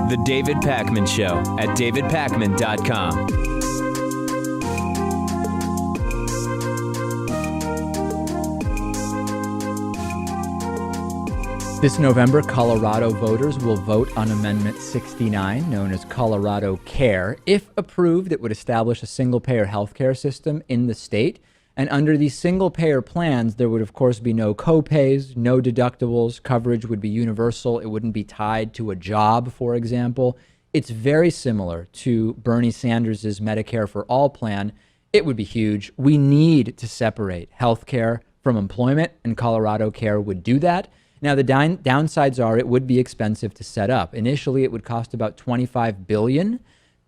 The David Pakman Show at davidpakman.com. This November, Colorado voters will vote on Amendment 69, known as Colorado Care. If approved, it would establish a single-payer healthcare system in the state. And under these single-payer plans, there would, of course, be no co-pays, no deductibles. Coverage would be universal. It wouldn't be tied to a job, for example. It's very similar to Bernie Sanders' Medicare for All plan. It would be huge. We need to separate healthcare from employment, and Colorado Care would do that. Now, the downsides are it would be expensive to set up. Initially, it would cost about $25 billion.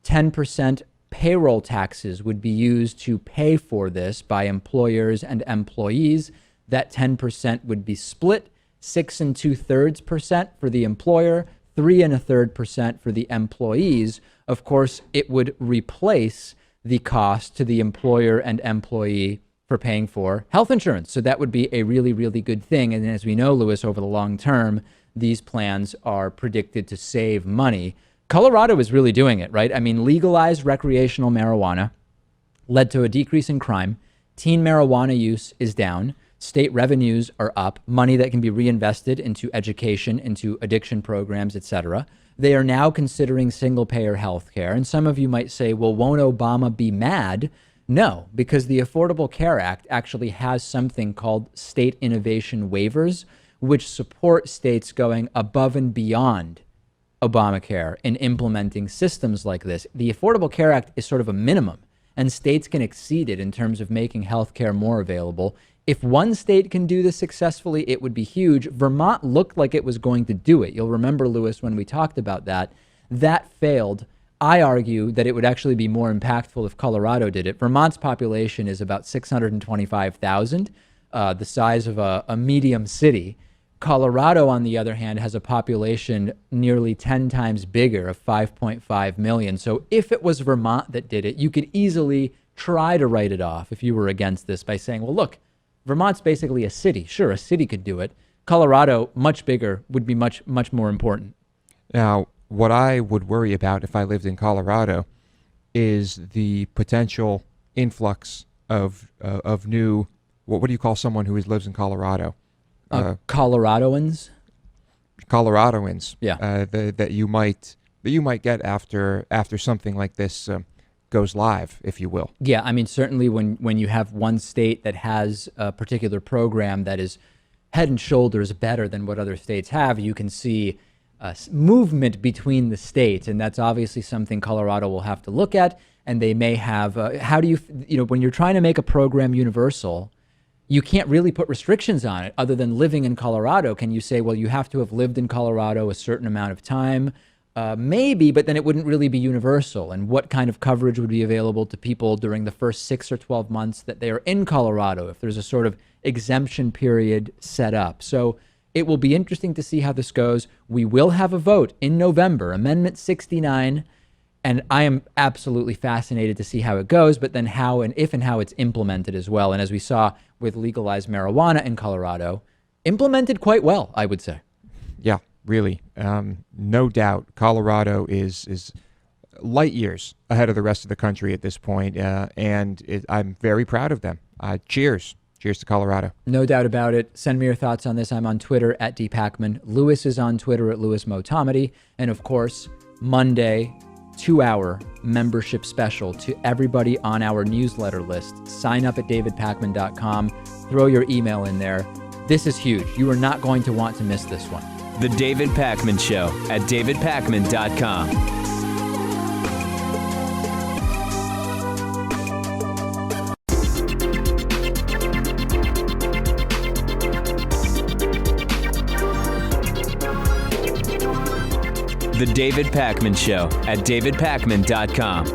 10% payroll taxes would be used to pay for this by employers and employees. That 10% would be split 6 2/3% for the employer, 3 1/3% for the employees. Of course, it would replace the cost to the employer and employee for paying for health insurance. So that would be a really, really good thing. And as we know, Lewis, over the long term, these plans are predicted to save money. Colorado is really doing it, right? I mean, legalized recreational marijuana led to a decrease in crime. Teen marijuana use is down. State revenues are up. Money that can be reinvested into education, into addiction programs, etc. They are now considering single-payer health care. And some of you might say, well, won't Obama be mad? No, because the Affordable Care Act actually has something called state innovation waivers, which support states going above and beyond Obamacare in implementing systems like this. The Affordable Care Act is sort of a minimum, and states can exceed it in terms of making healthcare more available. If one state can do this successfully, it would be huge. Vermont looked like it was going to do it. You'll remember, Lewis, when we talked about that, that failed. I argue that it would actually be more impactful if Colorado did it. Vermont's population is about 625,000, the size of a medium city. Colorado, on the other hand, has a population nearly 10 times bigger of 5.5 million. So if it was Vermont that did it, you could easily try to write it off if you were against this by saying, well, look, Vermont's basically a city. Sure, a city could do it. Colorado, much bigger, would be much, much more important. Now, what I would worry about if I lived in Colorado is the potential influx of new, what do you call someone who lives in Colorado? Coloradoans. Yeah. That you might get after something like this goes live, if you will. Yeah, I mean, certainly when you have one state that has a particular program that is head and shoulders better than what other states have, you can see movement between the states, and that's obviously something Colorado will have to look at. And they may have. How do you when you're trying to make a program universal, you can't really put restrictions on it other than living in Colorado. Can you say, well, you have to have lived in Colorado a certain amount of time? Maybe, but then it wouldn't really be universal. And what kind of coverage would be available to people during the first 6 or 12 months that they are in Colorado if there's a sort of exemption period set up? So it will be interesting to see how this goes. We will have a vote in November, Amendment 69. And I am absolutely fascinated to see how it goes, but then how and if and how it's implemented as well. And as we saw with legalized marijuana in Colorado, implemented quite well, I would say. Yeah, really. No doubt. Colorado is light years ahead of the rest of the country at this point, and I'm very proud of them. Cheers. Cheers to Colorado. No doubt about it. Send me your thoughts on this. I'm on Twitter at dpakman. Lewis is on Twitter at lewismotomedy. And of course, Monday, 2-hour membership special to everybody on our newsletter list. Sign up at davidpakman.com. Throw your email in there. This is huge. You are not going to want to miss this one. The David Pakman Show at davidpakman.com. The David Pakman Show at davidpakman.com.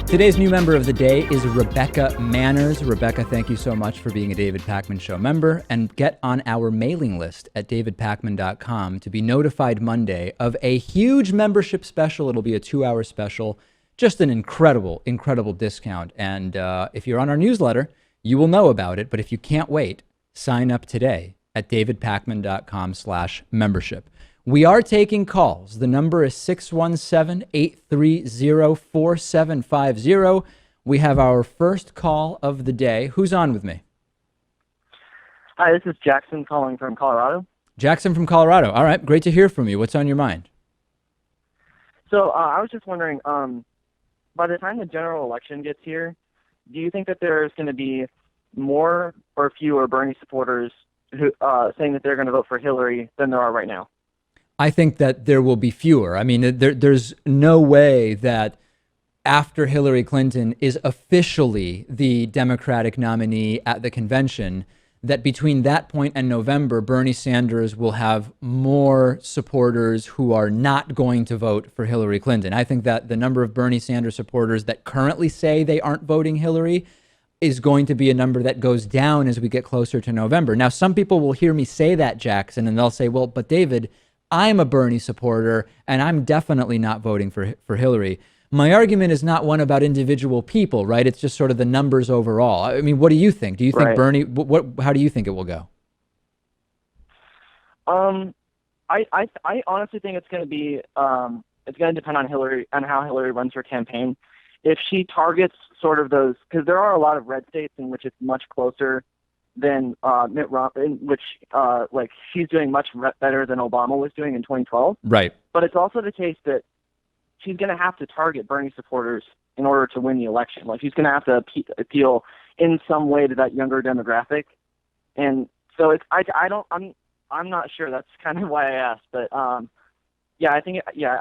Today's new member of the day is Rebecca Manners. Rebecca, thank you so much for being a David Pakman Show member, and get on our mailing list at davidpakman.com to be notified Monday of a huge membership special. It'll be a 2-hour special, just an incredible, incredible discount. And if you're on our newsletter, You will know about it, but if you can't wait, sign up today at davidpakman.com/membership. We are taking calls. The number is 617-830-4750. We have our first call of the day. Who's on with me? Hi, this is Jackson calling from Colorado. Jackson from Colorado. All right, great to hear from you. What's on your mind? So I was just wondering, by the time the general election gets here, do you think that there's going to be more or fewer Bernie supporters who saying that they're going to vote for Hillary than there are right now? I think that there will be fewer. I mean, there's no way that after Hillary Clinton is officially the Democratic nominee at the convention, that between that point and November, Bernie Sanders will have more supporters who are not going to vote for Hillary Clinton. I think that the number of Bernie Sanders supporters that currently say they aren't voting Hillary is going to be a number that goes down as we get closer to November. Now, some people will hear me say that, Jackson, and they'll say, well, but David, I'm a Bernie supporter, and I'm definitely not voting for Hillary. My argument is not one about individual people, right? It's just sort of the numbers overall. I mean, what do you think? Do you think Right. Bernie, how do you think it will go? I honestly think it's going to be it's going to depend on Hillary and how Hillary runs her campaign. If she targets sort of those, because there are a lot of red states in which it's much closer than Mitt Romney, in which like she's doing much better than Obama was doing in 2012. Right. But it's also the case that she's going to have to target Bernie supporters in order to win the election. Like she's going to have to appeal in some way to that younger demographic, and so it's I'm not sure. That's kind of why I asked, but yeah, I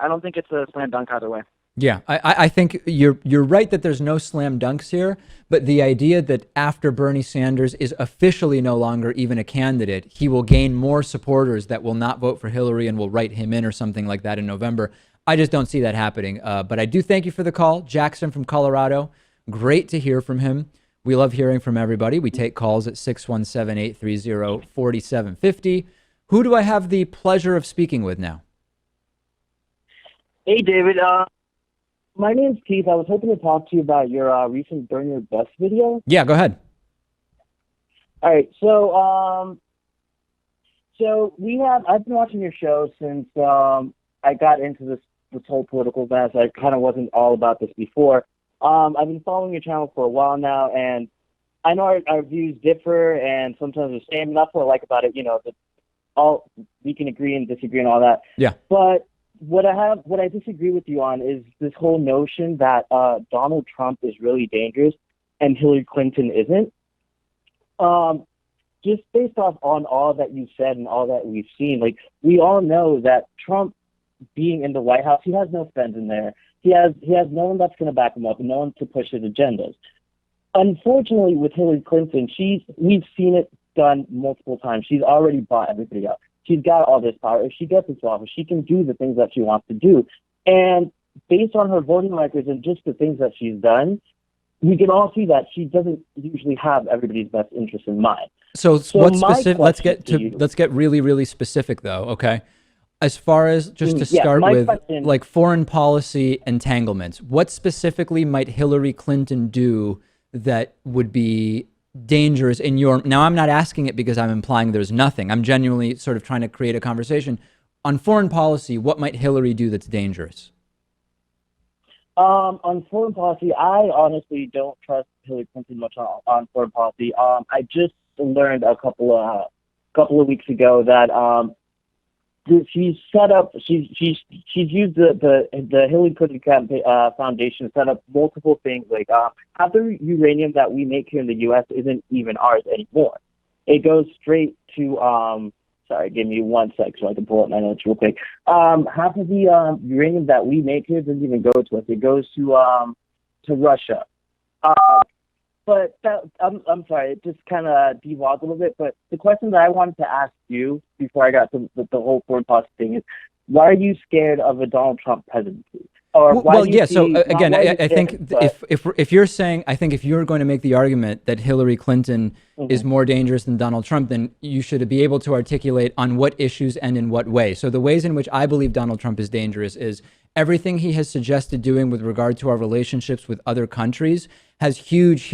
don't think it's a slam dunk either way. Yeah, I think you're right that there's no slam dunks here, but the idea that after Bernie Sanders is officially no longer even a candidate, he will gain more supporters that will not vote for Hillary and will write him in or something like that in November. I just don't see that happening. But I do thank you for the call, Jackson from Colorado. Great to hear from him. We love hearing from everybody. We take calls at 617-830-4750. Who do I have the pleasure of speaking with now? Hey, David. My name's Keith. I was hoping to talk to you about your recent Burn Your Bus video. Yeah, go ahead. All right. So I've been watching your show since I got into this whole political mess. I kind of wasn't all about this before. I've been following your channel for a while now, and I know our views differ, and sometimes the same. And that's what I like about it. You know, we can agree and disagree and all that. Yeah. But what I disagree with you on is this whole notion that Donald Trump is really dangerous and Hillary Clinton isn't. Just based off on all that you said and all that we've seen, like we all know that Trump being in the White House, he has no friends in there. He has no one that's going to back him up and no one to push his agendas. Unfortunately, with Hillary Clinton, we've seen it done multiple times. She's already bought everybody up. She's got all this power. If she gets into office, she can do the things that she wants to do. And based on her voting records and just the things that she's done, we can all see that she doesn't usually have everybody's best interest in mind. So what specific? Let's get really, really specific, though. Okay. As far as just to start with, like foreign policy entanglements, what specifically might Hillary Clinton do that would be dangerous in your? Now, I'm not asking it because I'm implying there's nothing. I'm genuinely sort of trying to create a conversation on foreign policy. What might Hillary do that's dangerous? On foreign policy, I honestly don't trust Hillary Clinton much on foreign policy. I just learned a couple of weeks ago that she's used the Hillary Clinton Foundation to set up multiple things, like half the uranium that we make here in the U.S. isn't even ours anymore. It goes straight to sorry, give me 1 sec so I can pull up my notes real quick. Half of the uranium that we make here doesn't even go to us. It goes to Russia. But I'm sorry, it just kind of devolved a little bit. But the question that I wanted to ask you before I got to the whole foreign policy thing is, why are you scared of a Donald Trump presidency? Or Well, why well, do you yeah. So see, again, not why I you think think, but if you're saying, I think if you're going to make the argument that Hillary Clinton is more dangerous than Donald Trump, then you should be able to articulate on what issues and in what way. So the ways in which I believe Donald Trump is dangerous is everything he has suggested doing with regard to our relationships with other countries has huge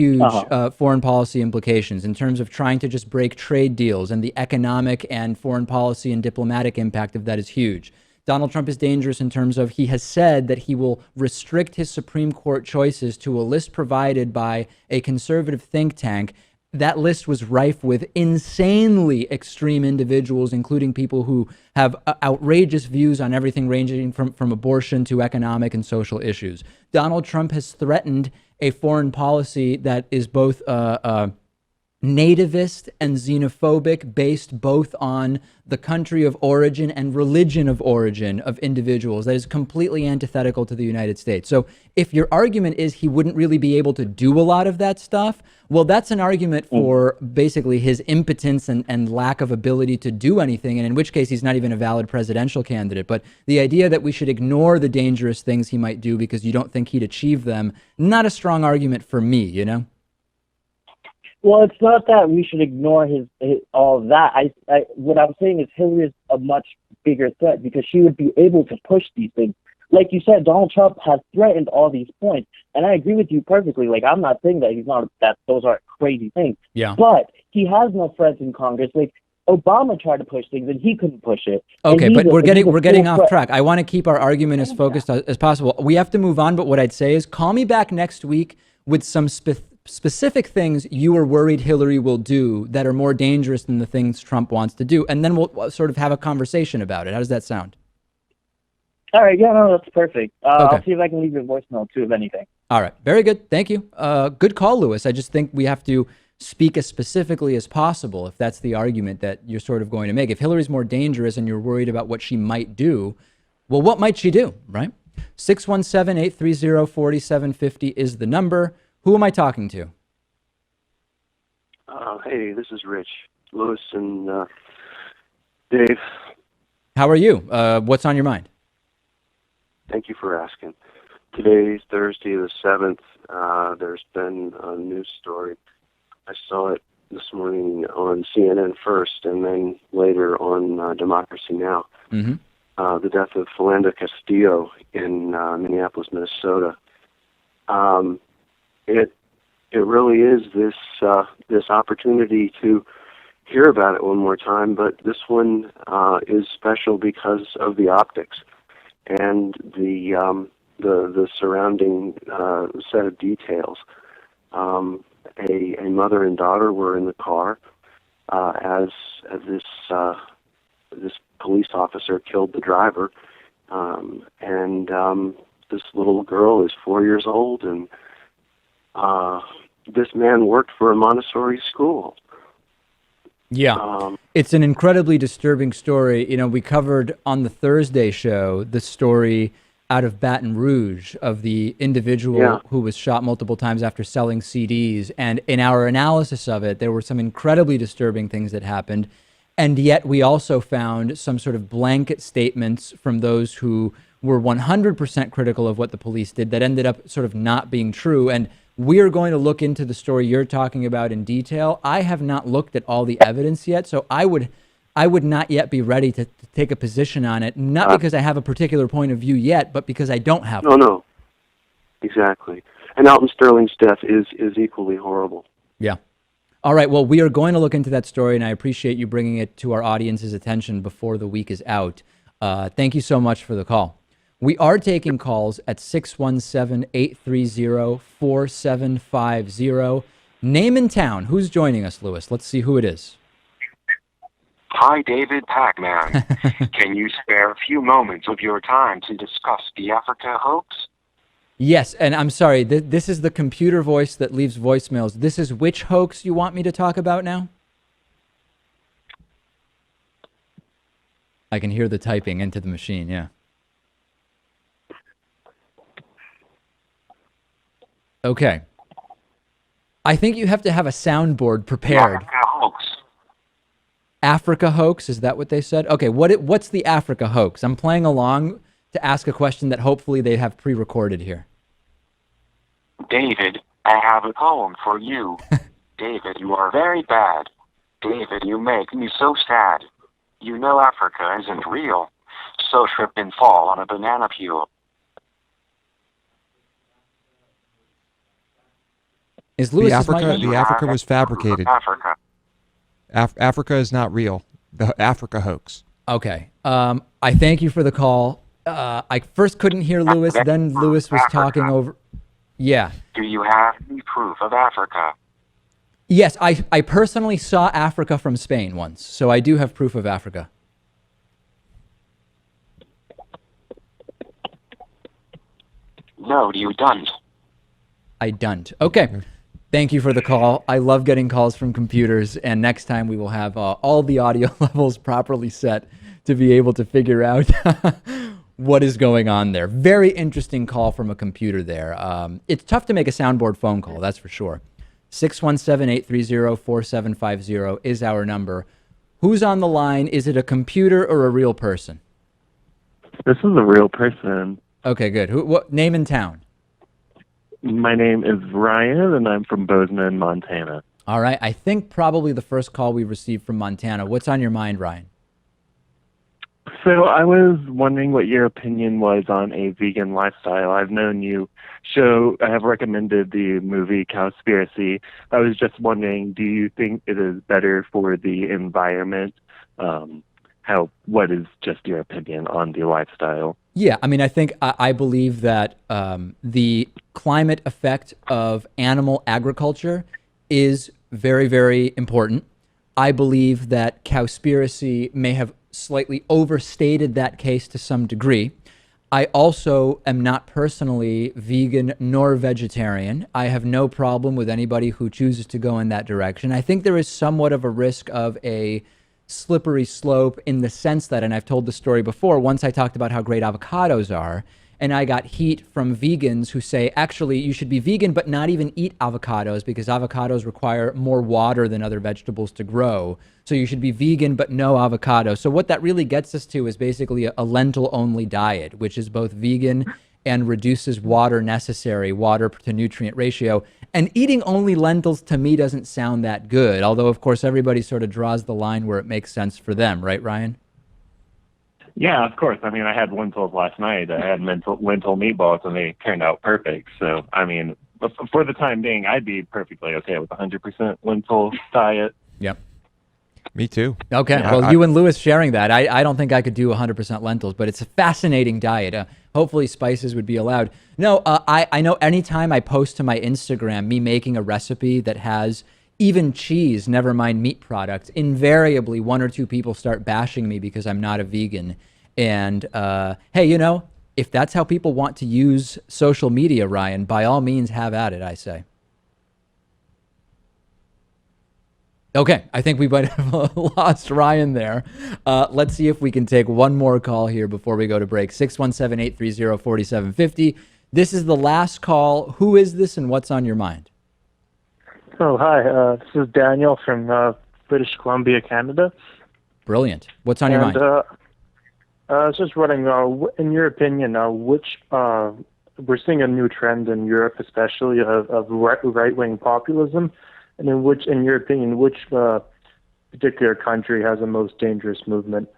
foreign policy implications in terms of trying to just break trade deals, and the economic and foreign policy and diplomatic impact of that is huge. Donald Trump is dangerous in terms of he has said that he will restrict his Supreme Court choices to a list provided by a conservative think tank. That list was rife with insanely extreme individuals, including people who have outrageous views on everything ranging from abortion to economic and social issues. Donald Trump has threatened a foreign policy that is both nativist and xenophobic, based both on the country of origin and religion of origin of individuals, that is completely antithetical to the United States. So if your argument is he wouldn't really be able to do a lot of that stuff, well, that's an argument for basically his impotence and lack of ability to do anything, and in which case he's not even a valid presidential candidate. But the idea that we should ignore the dangerous things he might do because you don't think he'd achieve them, not a strong argument for me, you know? well, it's not that we should ignore his all of that. What I'm saying is Hillary is a much bigger threat because she would be able to push these things. Like you said, Donald Trump has threatened all these points, and I agree with you perfectly. Like, I'm not saying that those are crazy things. Yeah. But he has no friends in Congress. Like, Obama tried to push things and he couldn't push it. Okay, but we're getting off threat. track. I want to keep our argument as focused as possible. We have to move on, but what I'd say is call me back next week with some specific things you are worried Hillary will do that are more dangerous than the things Trump wants to do, and then we'll sort of have a conversation about it. How does that sound? All right, yeah, no, that's perfect. Okay. I'll see if I can leave you a voicemail too, if anything. All right, very good. Thank you. Good call, Lewis. I just think we have to speak as specifically as possible if that's the argument that you're sort of going to make. If Hillary's more dangerous and you're worried about what she might do, well, what might she do, right? 617-830-4750 is the number. Who am I talking to? Hey, this is Rich. Lewis and Dave. How are you? What's on your mind? Thank you for asking. Today's Thursday the 7th. There's been a news story. I saw it this morning on CNN first and then later on Democracy Now! Mm-hmm. The death of Philando Castillo in Minneapolis, Minnesota. It really is this opportunity to hear about it one more time, but this one is special because of the optics and the surrounding set of details. A mother and daughter were in the car as this police officer killed the driver, and this little girl is 4 years old, and this man worked for a Montessori school. Yeah, it's an incredibly disturbing story. You know, we covered on the Thursday show the story out of Baton Rouge of the individual who was shot multiple times after selling CDs. And in our analysis of it, there were some incredibly disturbing things that happened. And yet we also found some sort of blanket statements from those who were 100% critical of what the police did that ended up sort of not being true. And we're going to look into the story you're talking about in detail. I have not looked at all the evidence yet, so I would not yet be ready to take a position on it, not because I have a particular point of view yet, but because I don't have one. No, exactly. And Alton Sterling's death is equally horrible. Yeah. All right, well, we are going to look into that story, and I appreciate you bringing it to our audience's attention before the week is out. Thank you so much for the call. We are taking calls at 617-830-4750. Name and town. Who's joining us, Lewis? Let's see who it is. Hi, David Pac-Man. Can you spare a few moments of your time to discuss the Africa hoax? Yes, and I'm sorry, this is the computer voice that leaves voicemails. This is which hoax you want me to talk about now? I can hear the typing into the machine, yeah. Okay. I think you have to have a soundboard prepared. Africa hoax. Africa hoax, is that what they said? Okay, what's the Africa hoax? I'm playing along to ask a question that hopefully they have pre-recorded here. David, I have a poem for you. David, you are very bad. David, you make me so sad. You know Africa isn't real. So trip and fall on a banana peel. Is Lewis The Africa was fabricated. Africa. Africa is not real. The Africa hoax. Okay. I thank you for the call. I first couldn't hear Lewis, then Lewis was talking over. Yeah. Do you have any proof of Africa? Yes, I personally saw Africa from Spain once, so I do have proof of Africa. No, you don't. I don't. Okay. Thank you for the call. I love getting calls from computers, and next time we will have all the audio levels properly set to be able to figure out what is going on there. Very interesting call from a computer there. It's tough to make a soundboard phone call, that's for sure. 617-830-4750 is our number. Who's on the line? Is it a computer or a real person? This is a real person. Okay, good. What name and town? My name is Ryan, and I'm from Bozeman, Montana. All right. I think probably the first call we received from Montana. What's on your mind, Ryan? So I was wondering what your opinion was on a vegan lifestyle. I've known you I have recommended the movie Cowspiracy. I was just wondering, do you think it is better for the environment? What is just your opinion on the lifestyle? Yeah, I mean, I believe that the climate effect of animal agriculture is very, very important. I believe that Cowspiracy may have slightly overstated that case to some degree. I also am not personally vegan nor vegetarian. I have no problem with anybody who chooses to go in that direction. I think there is somewhat of a risk of a slippery slope in the sense that, and I've told the story before, once I talked about how great avocados are, and I got heat from vegans who say, actually, you should be vegan but not even eat avocados because avocados require more water than other vegetables to grow. So you should be vegan but no avocado. So what that really gets us to is basically a lentil-only diet, which is both vegan and reduces water to nutrient ratio. And eating only lentils to me doesn't sound that good, although of course everybody sort of draws the line where it makes sense for them, right, Ryan? Yeah, of course. I mean, I had lentils last night. I had lentil meatballs, and they turned out perfect. So, I mean, for the time being, I'd be perfectly okay with 100% lentil diet. Yep. Me too. Okay. Yeah, well, you and Lewis sharing that. I don't think I could do 100% lentils, but it's a fascinating diet. Hopefully spices would be allowed. No, I know anytime I post to my Instagram me making a recipe that has even cheese, never mind meat products, invariably one or two people start bashing me because I'm not a vegan. And hey, if that's how people want to use social media, Ryan, by all means, have at it, I say. Okay, I think we might have lost Ryan there. Let's see if we can take one more call here before we go to break. 617-830-4750. This is the last call. Who is this and what's on your mind? Oh, hi. This is Daniel from British Columbia, Canada. Brilliant. What's on your mind? I was just wondering, in your opinion, we're seeing a new trend in Europe, especially of right-wing populism. And in your opinion, which particular country has the most dangerous movement?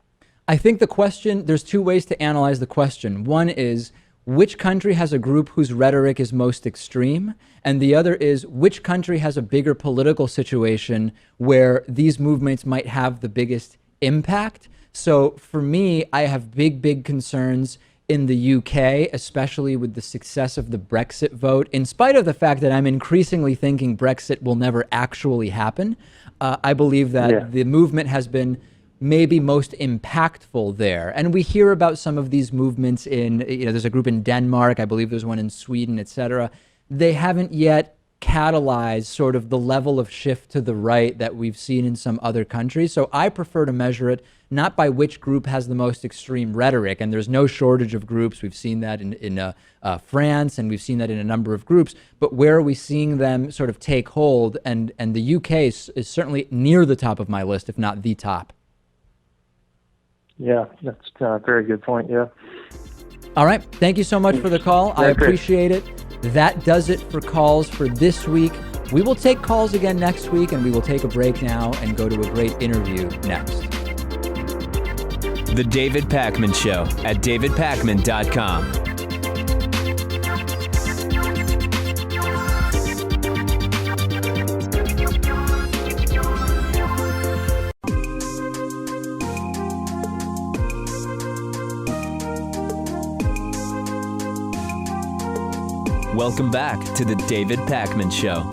I think there's two ways to analyze the question. One is, which country has a group whose rhetoric is most extreme? And the other is, which country has a bigger political situation where these movements might have the biggest impact? So for me, I have big concerns in the UK, especially with the success of the Brexit vote, in spite of the fact that I'm increasingly thinking Brexit will never actually happen. I believe that the movement has been maybe most impactful there. And we hear about some of these movements there's a group in Denmark, I believe there's one in Sweden, etc. They haven't yet catalyzed sort of the level of shift to the right that we've seen in some other countries. So I prefer to measure it not by which group has the most extreme rhetoric, and there's no shortage of groups. We've seen that in France, and we've seen that in a number of groups, but where are we seeing them sort of take hold? And the UK is certainly near the top of my list, if not the top. Yeah, that's a very good point, yeah. All right. Thank you so much for the call. I appreciate it. That does it for calls for this week. We will take calls again next week, and we will take a break now and go to a great interview next. The David Pakman Show at davidpakman.com. Welcome back to the David Pakman Show.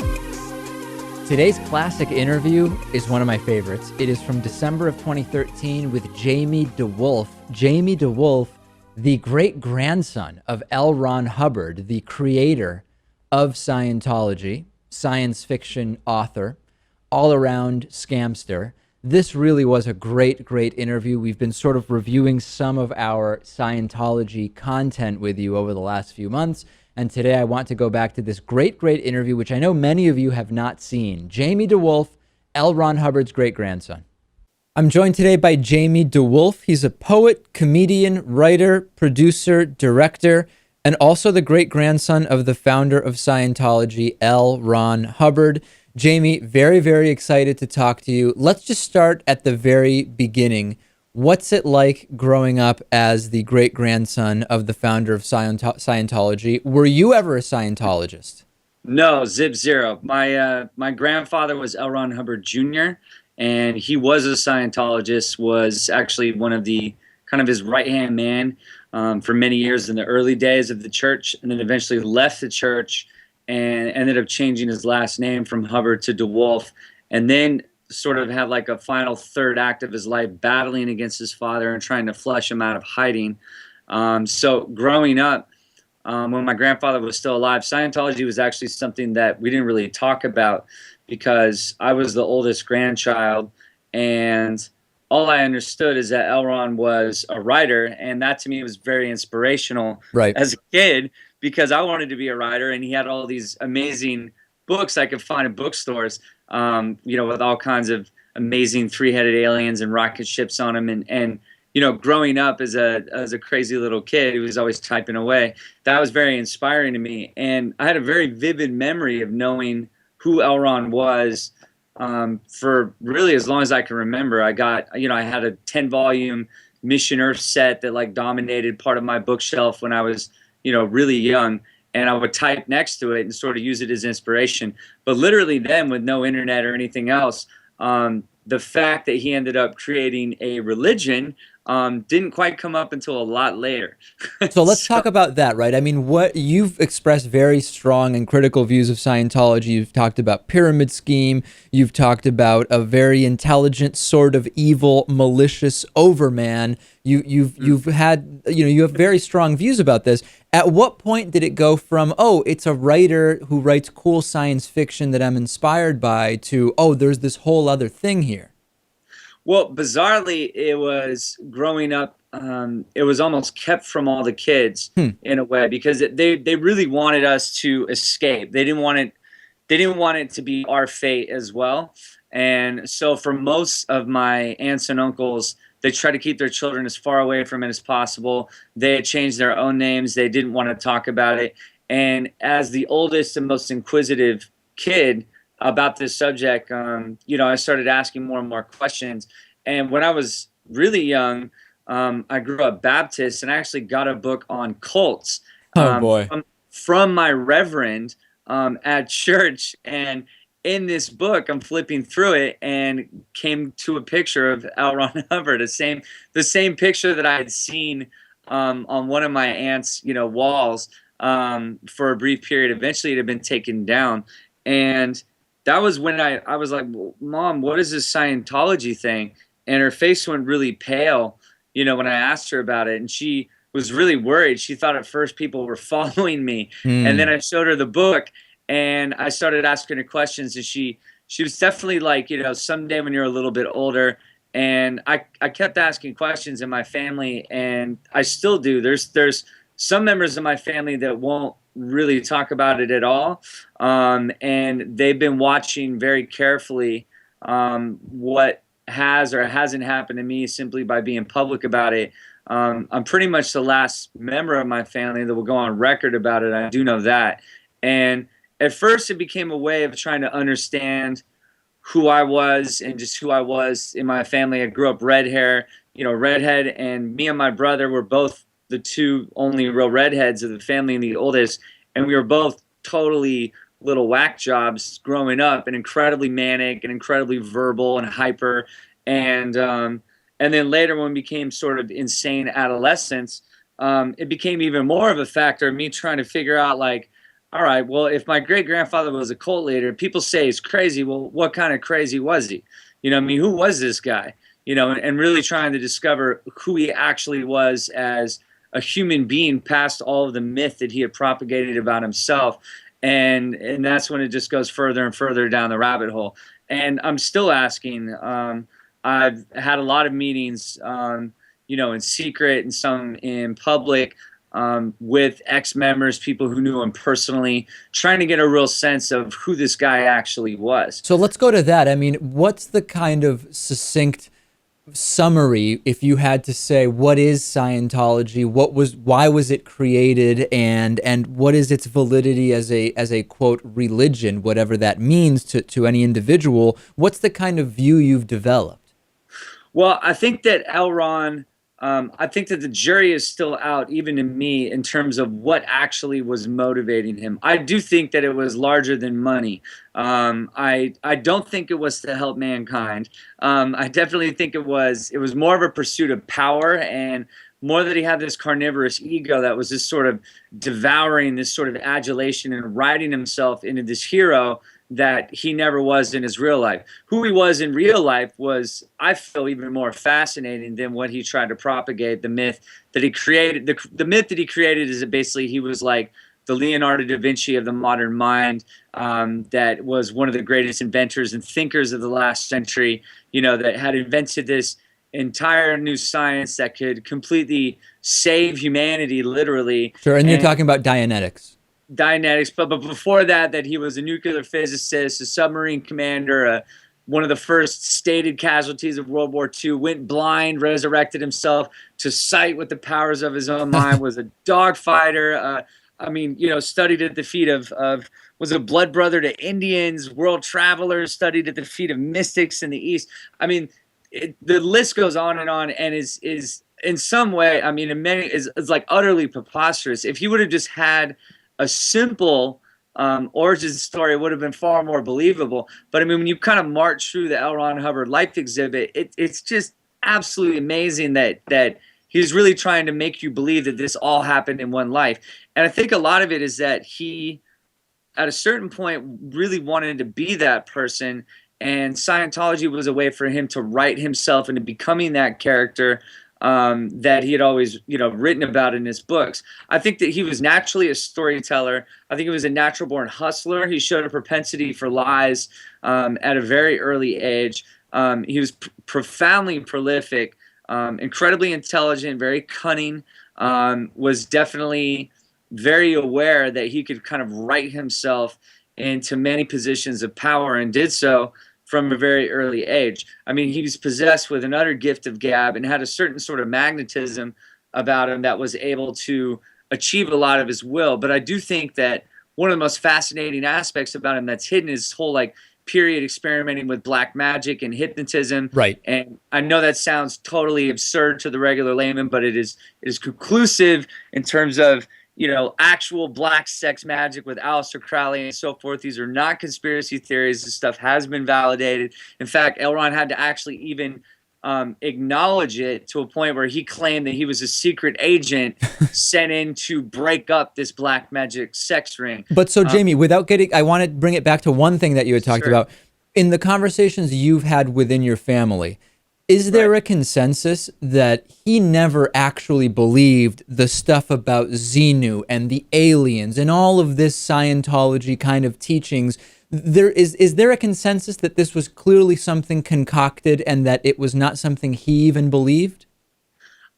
Today's classic interview is one of my favorites. It is from December of 2013 with Jamie DeWolf. Jamie DeWolf, the great-grandson of L. Ron Hubbard, the creator of Scientology, science fiction author, all-around scamster. This really was a great, great interview. We've been sort of reviewing some of our Scientology content with you over the last few months. And today I want to go back to this great, great interview, which I know many of you have not seen. Jamie DeWolf, L. Ron Hubbard's great-grandson. I'm joined today by Jamie DeWolf. He's a poet, comedian, writer, producer, director, and also the great-grandson of the founder of Scientology, L. Ron Hubbard. Jamie, very, very excited to talk to you. Let's just start at the very beginning. What's it like growing up as the great-grandson of the founder of Scientology? Were you ever a Scientologist? No, zip zero. My grandfather was L. Ron Hubbard Jr., and he was a Scientologist, was actually one of the kind of his right-hand man for many years in the early days of the church, and then eventually left the church and ended up changing his last name from Hubbard to DeWolf, and then sort of had like a final third act of his life battling against his father and trying to flush him out of hiding. So growing up, when my grandfather was still alive, Scientology was actually something that we didn't really talk about because I was the oldest grandchild, and all I understood is that L. Ron was a writer, and that to me was very inspirational as a kid because I wanted to be a writer, and he had all these amazing books I could find in bookstores, with all kinds of amazing three-headed aliens and rocket ships on them. And growing up as a crazy little kid who was always typing away, that was very inspiring to me. And I had a very vivid memory of knowing who L. Ron was for really as long as I can remember. I had a 10-volume Mission Earth set that like dominated part of my bookshelf when I was, really young. And I would type next to it and sort of use it as inspiration. But literally then, with no internet or anything else, the fact that he ended up creating a religion didn't quite come up until a lot later. So let's talk about that, right? I mean, what you've expressed very strong and critical views of Scientology. You've talked about pyramid scheme. You've talked about a very intelligent, sort of evil, malicious overman. You've had, you have very strong views about this. At what point did it go from, oh, it's a writer who writes cool science fiction that I'm inspired by, to, oh, there's this whole other thing here? Well, bizarrely, it was growing up. It was almost kept from all the kids in a way because they really wanted us to escape. They didn't want it to be our fate as well. And so, for most of my aunts and uncles, they tried to keep their children as far away from it as possible. They had changed their own names. They didn't want to talk about it. And as the oldest and most inquisitive kid about this subject, I started asking more and more questions. And when I was really young, I grew up Baptist and I actually got a book on cults from my reverend at church. And in this book, I'm flipping through it and came to a picture of L. Ron Hubbard, the same picture that I had seen on one of my aunt's walls for a brief period. Eventually, it had been taken down. And that was when I was like, Mom, what is this Scientology thing? And her face went really pale, when I asked her about it. And she was really worried. She thought at first people were following me. And then I showed her the book and I started asking her questions. And she was definitely like, someday when you're a little bit older. And I kept asking questions in my family, and I still do. There's some members of my family that won't really talk about it at all. And they've been watching very carefully what has or hasn't happened to me simply by being public about it. I'm pretty much the last member of my family that will go on record about it. I do know that. And at first, it became a way of trying to understand who I was and just who I was in my family. I grew up redhead, and me and my brother were both the two only real redheads of the family and the oldest. And we were both totally little whack jobs growing up, and incredibly manic and incredibly verbal and hyper. And then later, when we became sort of insane adolescents, it became even more of a factor of me trying to figure out, like, all right, well, if my great grandfather was a cult leader, people say he's crazy. Well, what kind of crazy was he? I mean, who was this guy? And really trying to discover who he actually was as a human being, past all of the myth that he had propagated about himself. And that's when it just goes further and further down the rabbit hole. And I'm still asking. I've had a lot of meetings, in secret and some in public, with ex-members, people who knew him personally, trying to get a real sense of who this guy actually was. So let's go to that. I mean, what's the kind of succinct summary, if you had to say, what is Scientology? Why was it created, and what is its validity as a quote religion, whatever that means to any individual? What's the kind of view you've developed? Well, I think that L. Ron, I think that the jury is still out, even in me, in terms of what actually was motivating him. I do think that it was larger than money. I don't think it was to help mankind. I definitely think it was more of a pursuit of power, and more that he had this carnivorous ego that was just sort of devouring this sort of adulation and writing himself into this hero that he never was in his real life. Who he was in real life was, I feel, even more fascinating than what he tried to propagate. The myth that he created, the myth that he created is that basically he was like the Leonardo da Vinci of the modern mind, that was one of the greatest inventors and thinkers of the last century, that had invented this entire new science that could completely save humanity, literally. Sure, and you're talking about Dianetics. Dianetics, but before that he was a nuclear physicist, a submarine commander, one of the first stated casualties of World War II, went blind, resurrected himself to sight with the powers of his own mind, was a dogfighter, studied at the feet of was a blood brother to Indians, world traveler, studied at the feet of mystics in the East. I mean, the list goes on, and is in some way, I mean, in many, is like utterly preposterous. If he would have just had a simple origin story, it would have been far more believable. But I mean, when you kind of march through the L. Ron Hubbard life exhibit, it's just absolutely amazing that he's really trying to make you believe that this all happened in one life. And I think a lot of it is that he, at a certain point, really wanted to be that person, and Scientology was a way for him to write himself into becoming that character that he had always, written about in his books. I think that he was naturally a storyteller. I think he was a natural-born hustler. He showed a propensity for lies at a very early age. He was profoundly prolific, incredibly intelligent, very cunning, was definitely very aware that he could kind of write himself into many positions of power, and did so from a very early age. I mean, he was possessed with an utter gift of gab and had a certain sort of magnetism about him that was able to achieve a lot of his will. But I do think that one of the most fascinating aspects about him that's hidden is his whole period experimenting with black magic and hypnotism. Right. And I know that sounds totally absurd to the regular layman, but it is conclusive in terms of actual black sex magic with Aleister Crowley and so forth. These are not conspiracy theories. This stuff has been validated. In fact, L. Ron had to actually even acknowledge it, to a point where he claimed that he was a secret agent sent in to break up this black magic sex ring. But so, Jamie, I want to bring it back to one thing that you had talked about. In the conversations you've had within your family, is there a consensus that he never actually believed the stuff about Xenu and the aliens and all of this Scientology kind of teachings? Is there a consensus that this was clearly something concocted and that it was not something he even believed?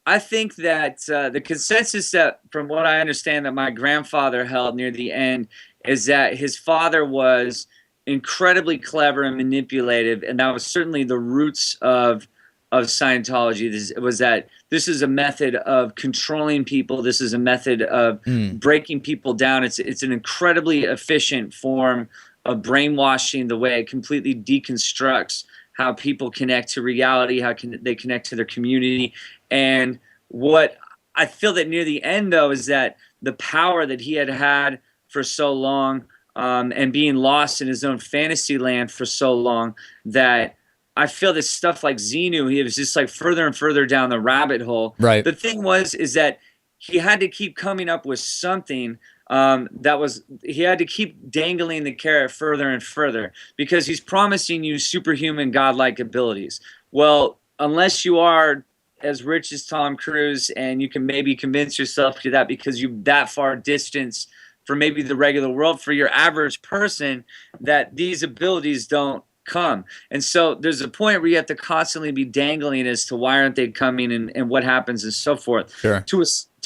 I think that the consensus that, from what I understand, that my grandfather held near the end is that his father was incredibly clever and manipulative, and that was certainly the roots of of Scientology was that this is a method of controlling people. This is a method of breaking people down. It's an incredibly efficient form of brainwashing, the way it completely deconstructs how people connect to reality, how they connect to their community. And what I feel that near the end, though, is that the power that he had for so long, and being lost in his own fantasy land for so long, that I feel that stuff like Xenu, he was just like further and further down the rabbit hole. Right. The thing is that he had to keep coming up with something he had to keep dangling the carrot further and further, because he's promising you superhuman godlike abilities. Well, unless you are as rich as Tom Cruise, and you can maybe convince yourself to that because you're that far distance from maybe the regular world, for your average person, that these abilities don't come. And so there's a point where you have to constantly be dangling as to why aren't they coming, and what happens and so forth. Sure. To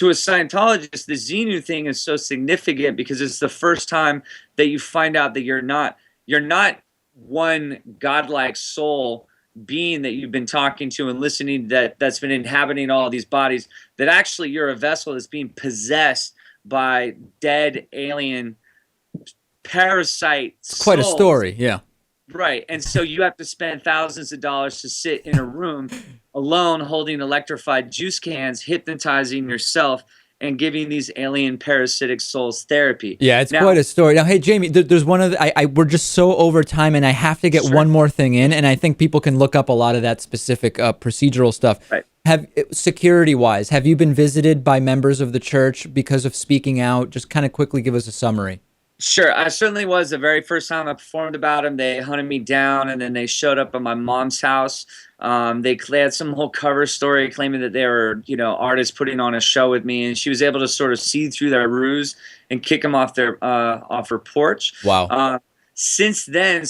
a Scientologist, the Xenu thing is so significant because it's the first time that you find out that you're not one godlike soul being that you've been talking to and listening that's been inhabiting all of these bodies, that actually you're a vessel that's being possessed by dead alien parasite souls. Quite a story, yeah. Right. And so you have to spend thousands of dollars to sit in a room alone holding electrified juice cans, hypnotizing yourself, and giving these alien parasitic souls therapy. Yeah, it's quite a story. Now, hey, Jamie, there's one of we're just so over time, and I have to get one more thing in, and I think people can look up a lot of that specific procedural stuff. Right. Security-wise, have you been visited by members of the church because of speaking out? Just kind of quickly give us a summary. Sure, I certainly was. The very first time I performed about him, they hunted me down, and then they showed up at my mom's house. They had some whole cover story claiming that they were, artists putting on a show with me, and she was able to sort of see through their ruse and kick them off her porch. Wow. Since then,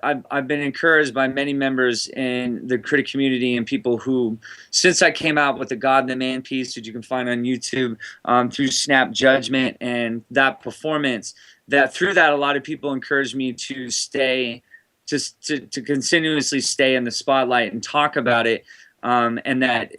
I've been encouraged by many members in the critic community and people who, since I came out with the God and the Man piece, which you can find on YouTube, through Snap Judgment and that performance, that through that a lot of people encouraged me to stay, to continuously stay in the spotlight and talk about it, and that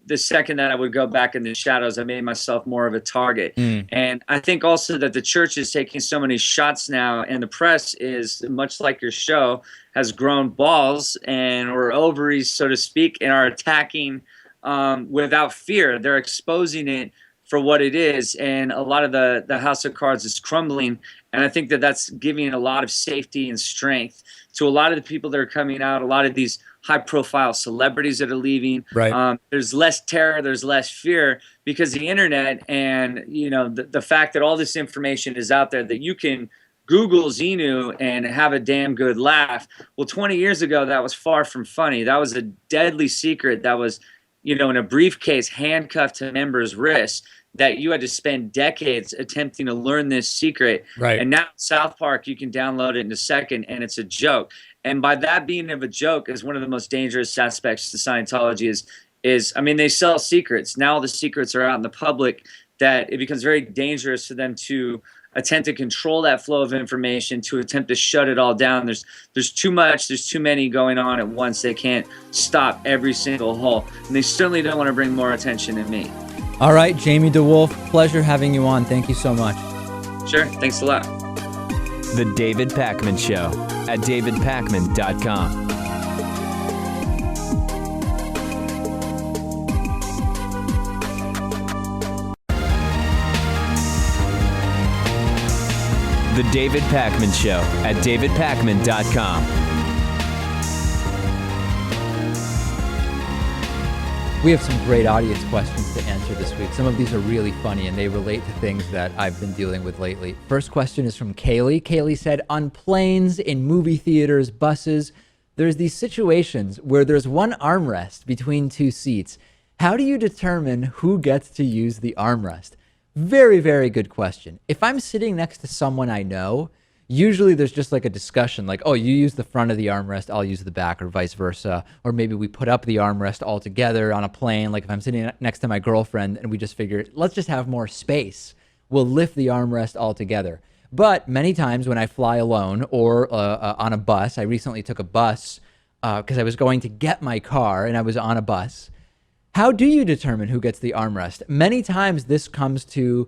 the second that I would go back in the shadows, I made myself more of a target. And I think also that the church is taking so many shots now, and the press is, much like your show, has grown balls or ovaries, so to speak, and are attacking without fear. They're exposing it for what it is, and a lot of the house of cards is crumbling. And I think that that's giving a lot of safety and strength to a lot of the people that are coming out, a lot of these high-profile celebrities that are leaving. Right. There's less terror, there's less fear, because the internet and the fact that all this information is out there, that you can Google Xenu and have a damn good laugh. Well, 20 years ago, that was far from funny. That was a deadly secret that was, in a briefcase handcuffed to members' wrists, that you had to spend decades attempting to learn this secret. Right. And now South Park, you can download it in a second, and it's a joke. And by that being of a joke is one of the most dangerous aspects to Scientology is they sell secrets. Now the secrets are out in the public, that it becomes very dangerous for them to attempt to control that flow of information, to attempt to shut it all down. There's too much, there's too many going on at once. They can't stop every single hole. And they certainly don't want to bring more attention to me. All right, Jamie DeWolf, pleasure having you on. Thank you so much. Sure, thanks a lot. The David Pakman Show at davidpakman.com. The David Pakman Show at davidpakman.com. We have some great audience questions to answer this week. Some of these are really funny, and they relate to things that I've been dealing with lately. First question is from Kaylee. Kaylee said, on planes, in movie theaters, buses, there's these situations where there's one armrest between two seats. How do you determine who gets to use the armrest? Very, very good question. If I'm sitting next to someone I know, usually there's just like a discussion like, oh, you use the front of the armrest, I'll use the back, or vice versa. Or maybe we put up the armrest all together on a plane. Like if I'm sitting next to my girlfriend and we just figure, let's just have more space, we'll lift the armrest all together. But many times when I fly alone or on a bus, I recently took a bus because I was going to get my car and I was on a bus. How do you determine who gets the armrest? Many times this comes to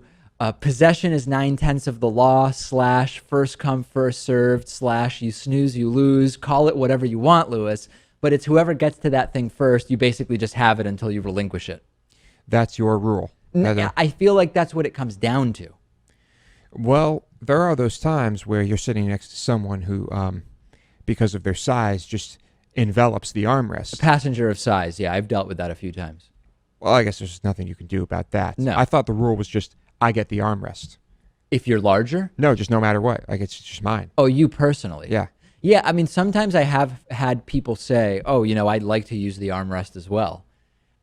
possession is 9/10 of the law / first come, first served / you snooze, you lose. Call it whatever you want, Lewis. But it's whoever gets to that thing first, you basically just have it until you relinquish it. That's your rule. I feel like that's what it comes down to. Well, there are those times where you're sitting next to someone who, because of their size, just envelops the armrest. A passenger of size. Yeah, I've dealt with that a few times. Well, I guess there's nothing you can do about that. No. I thought the rule was just, I get the armrest. If you're larger? No, just no matter what. Like, it's just mine. Oh, you personally? Yeah. Yeah, I mean, sometimes I have had people say, oh, I'd like to use the armrest as well.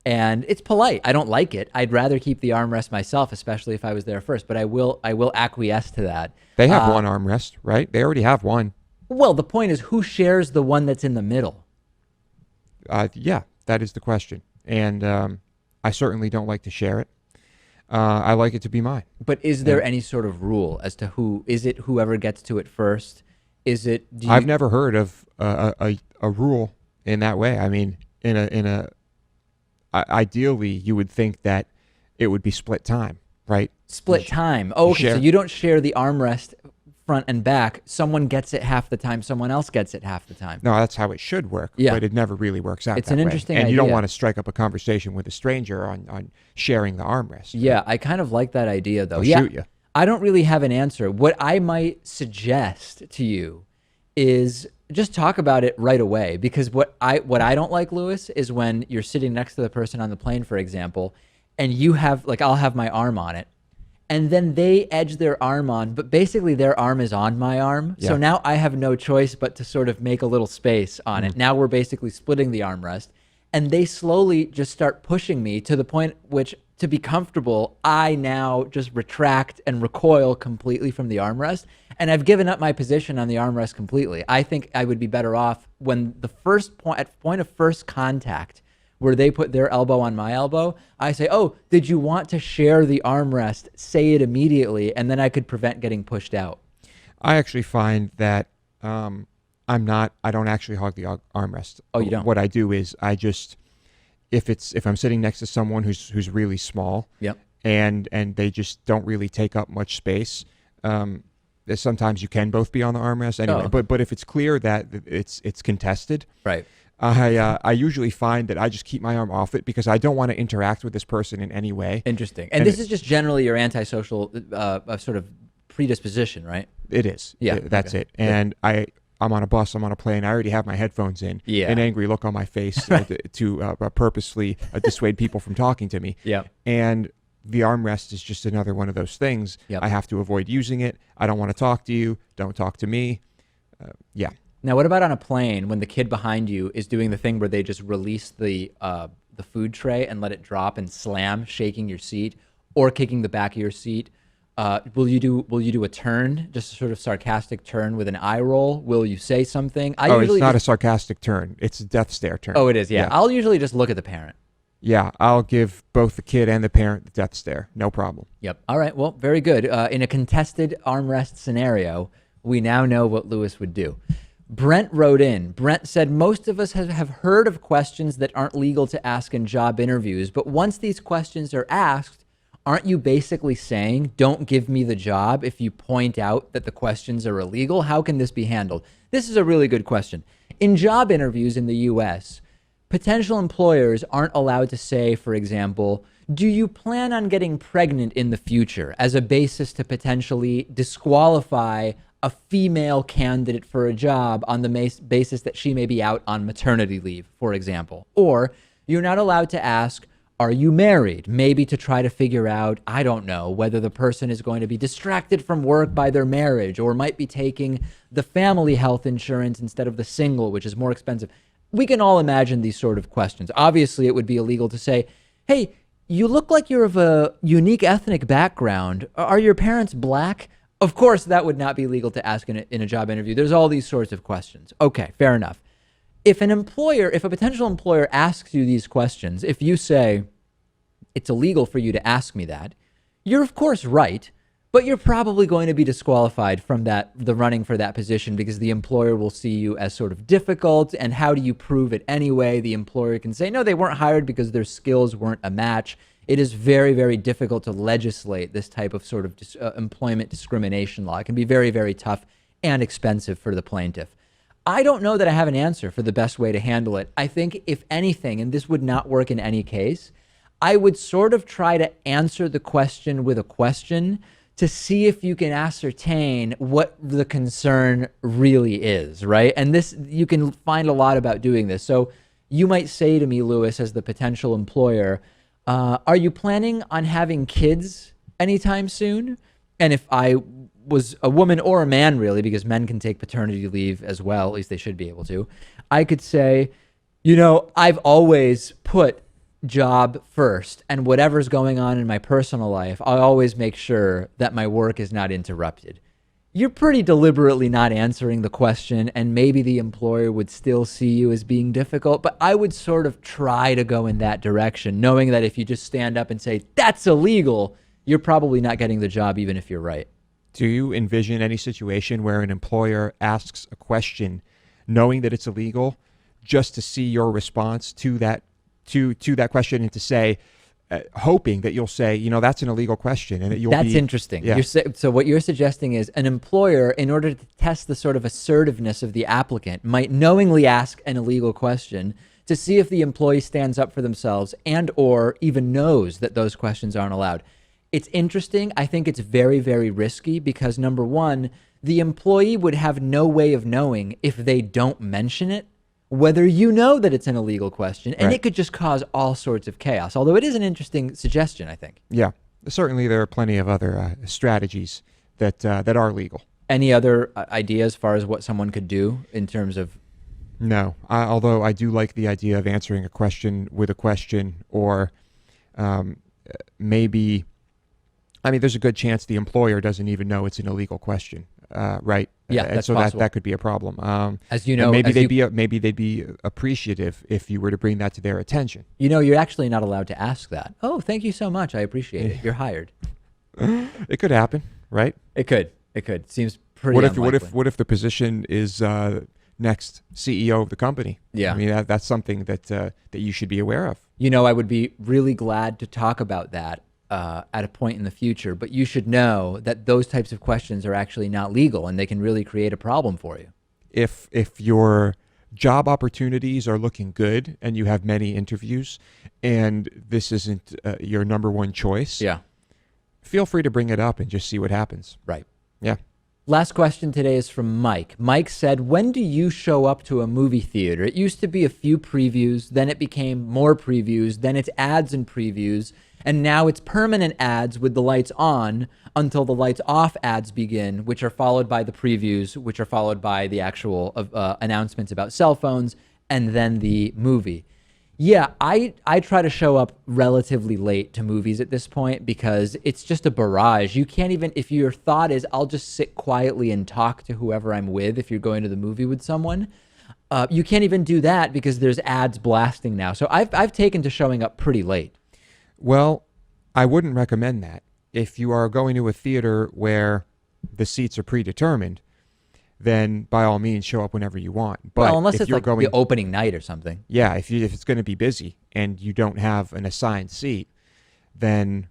And it's polite. I don't like it. I'd rather keep the armrest myself, especially if I was there first. But I will acquiesce to that. They have one armrest, right? They already have one. Well, the point is, who shares the one that's in the middle? Yeah, that is the question. And I certainly don't like to share it. I like it to be mine. But is there any sort of rule as to who? Is it whoever gets to it first? Is it? I've never heard of a rule in that way. I mean, ideally, you would think that it would be split time, right? Split time. Oh, okay. Share. So you don't share the armrest front and back. Someone gets it half the time. Someone else gets it half the time. No, that's how it should work. Yeah. But it never really works out. It's that an way. interesting and you don't idea. want to strike up a conversation with a stranger on sharing the armrest. Yeah, I kind of like that idea, though. They'll shoot you. I don't really have an answer. What I might suggest to you is just talk about it right away, because what I don't like, Lewis, is when you're sitting next to the person on the plane, for example, and you have, like, I'll have my arm on it, and then they edge their arm on, but basically their arm is on my arm. Yeah. So now I have no choice but to sort of make a little space on it. Now we're basically splitting the armrest, and they slowly just start pushing me to the point which, to be comfortable, I now just retract and recoil completely from the armrest. And I've given up my position on the armrest completely. I think I would be better off when the first point of first contact, where they put their elbow on my elbow, I say, oh, did you want to share the armrest? Say it immediately, and then I could prevent getting pushed out. I actually find that I don't actually hog the armrest. Oh, you don't? What I do is I just, if I'm sitting next to someone who's really small, Yep. and they just don't really take up much space, sometimes you can both be on the armrest anyway. Oh. But if it's clear that it's contested, Right. I usually find that I just keep my arm off it because I don't want to interact with this person in any way. Interesting. And this is just generally your antisocial sort of predisposition, right? It is. Yeah. That's Okay. it. And I'm on a bus, I'm on a plane, I already have my headphones in, Yeah. an angry look on my face to purposely dissuade people from talking to me. Yeah. And the armrest is just another one of those things. Yep. I have to avoid using it. I don't want to talk to you. Don't talk to me. Yeah. Now, what about on a plane when the kid behind you is doing the thing where they just release the food tray and let it drop and slam, shaking your seat or kicking the back of your seat? Will you do a turn, just a sort of sarcastic turn with an eye roll? Will you say something? It's not a sarcastic turn. It's a death stare turn. Oh, it is. Yeah. I'll usually just look at the parent. Yeah, I'll give both the kid and the parent the death stare. No problem. Yep. All right. Well, very good. In a contested armrest scenario, we now know what Lewis would do. Brent wrote in. Brent said, most of us have heard of questions that aren't legal to ask in job interviews, but once these questions are asked, aren't you basically saying, don't give me the job if you point out that the questions are illegal? How can this be handled? This is a really good question. In job interviews in the U.S., potential employers aren't allowed to say, for example, do you plan on getting pregnant in the future, as a basis to potentially disqualify a female candidate for a job on the basis that she may be out on maternity leave, for example. Or you're not allowed to ask, are you married? Maybe to try to figure out, I don't know, whether the person is going to be distracted from work by their marriage or might be taking the family health insurance instead of the single, which is more expensive. We can all imagine these sort of questions. Obviously, it would be illegal to say, hey, you look like you're of a unique ethnic background. Are your parents black? Of course, that would not be legal to ask in a job interview. There's all these sorts of questions. Okay, fair enough. If a potential employer asks you these questions, if you say, it's illegal for you to ask me that, you're of course right, But you're probably going to be disqualified from the running for that position because the employer will see you as sort of difficult. And how do you prove it anyway? The employer can say, no, they weren't hired because their skills weren't a match. It is very, very difficult to legislate this type of sort of employment discrimination law. It can be very, very tough and expensive for the plaintiff. I don't know that I have an answer for the best way to handle it. I think if anything, and this would not work in any case, I would sort of try to answer the question with a question to see if you can ascertain what the concern really is, right? And this, you can find a lot about doing this. So you might say to me, Lewis, as the potential employer, are you planning on having kids anytime soon? And if I was a woman or a man, really, because men can take paternity leave as well, at least they should be able to, I could say, I've always put job first, and whatever's going on in my personal life, I always make sure that my work is not interrupted. You're pretty deliberately not answering the question, and maybe the employer would still see you as being difficult, but I would sort of try to go in that direction, knowing that if you just stand up and say, that's illegal, you're probably not getting the job, even if you're right. Do you envision any situation where an employer asks a question knowing that it's illegal just to see your response to that question and to say, hoping that you'll say, that's an illegal question and that you'll That's interesting. Yeah. So what you're suggesting is an employer, in order to test the sort of assertiveness of the applicant, might knowingly ask an illegal question to see if the employee stands up for themselves and or even knows that those questions aren't allowed. It's interesting. I think it's very, very risky because, number one, the employee would have no way of knowing if they don't mention it, whether you know that it's an illegal question, and It could just cause all sorts of chaos. Although it is an interesting suggestion, I think. Yeah, certainly there are plenty of other strategies that are legal. Any other ideas as far as what someone could do in terms of? No, although I do like the idea of answering a question with a question, or maybe, there's a good chance the employer doesn't even know it's an illegal question, right? Yeah, and that's so possible. that could be a problem. As you know, maybe they'd be appreciative if you were to bring that to their attention. You're actually not allowed to ask that. Oh, thank you so much. I appreciate it. You're hired. It could happen, right? It could. Seems pretty unlikely. What if the position is next CEO of the company? Yeah. That's something that you should be aware of. I would be really glad to talk about that at a point in the future, but you should know that those types of questions are actually not legal and they can really create a problem for you. If your job opportunities are looking good and you have many interviews and this isn't your number one choice, feel free to bring it up and just see what happens. Right. Yeah. Last question today is from Mike. Mike said, when do you show up to a movie theater? It used to be a few previews, then it became more previews, then it's ads and previews, and now it's permanent ads with the lights on until the lights off ads begin, which are followed by the previews, which are followed by the actual announcements about cell phones, and then the movie. Yeah, I try to show up relatively late to movies at this point because it's just a barrage. You can't even, if your thought is, I'll just sit quietly and talk to whoever I'm with if you're going to the movie with someone, you can't even do that because there's ads blasting now. So I've taken to showing up pretty late. Well, I wouldn't recommend that. If you are going to a theater where the seats are predetermined, then by all means show up whenever you want. But unless if it's you're like going, the opening night or something. Yeah, if it's going to be busy and you don't have an assigned seat, then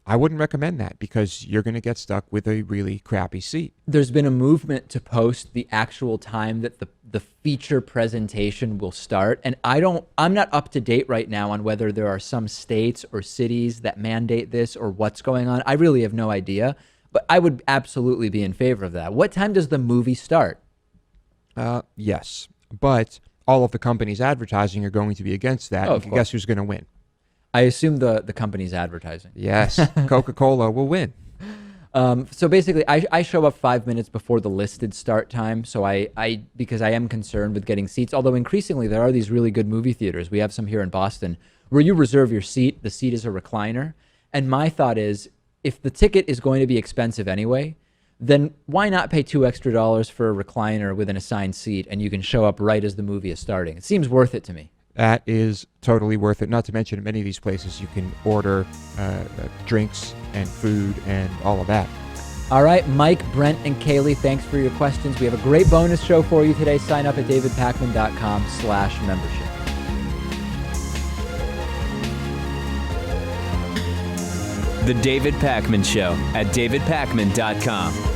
I wouldn't recommend that because you're going to get stuck with a really crappy seat. There's been a movement to post the actual time that the feature presentation will start. And I'm not up to date right now on whether there are some states or cities that mandate this or what's going on. I really have no idea, but I would absolutely be in favor of that. What time does the movie start? Yes, but all of the companies advertising are going to be against that. Oh, Guess who's going to win? I assume the company's advertising. Yes, Coca-Cola will win. So basically, I show up 5 minutes before the listed start time. So because I am concerned with getting seats, although increasingly there are these really good movie theaters. We have some here in Boston where you reserve your seat. The seat is a recliner. And my thought is, if the ticket is going to be expensive anyway, then why not pay $2 extra for a recliner with an assigned seat and you can show up right as the movie is starting? It seems worth it to me. That is totally worth it. Not to mention, at many of these places, you can order drinks and food and all of that. All right, Mike, Brent, and Kaylee, thanks for your questions. We have a great bonus show for you today. Sign up at davidpakman.com/membership. The David Pakman Show at davidpakman.com.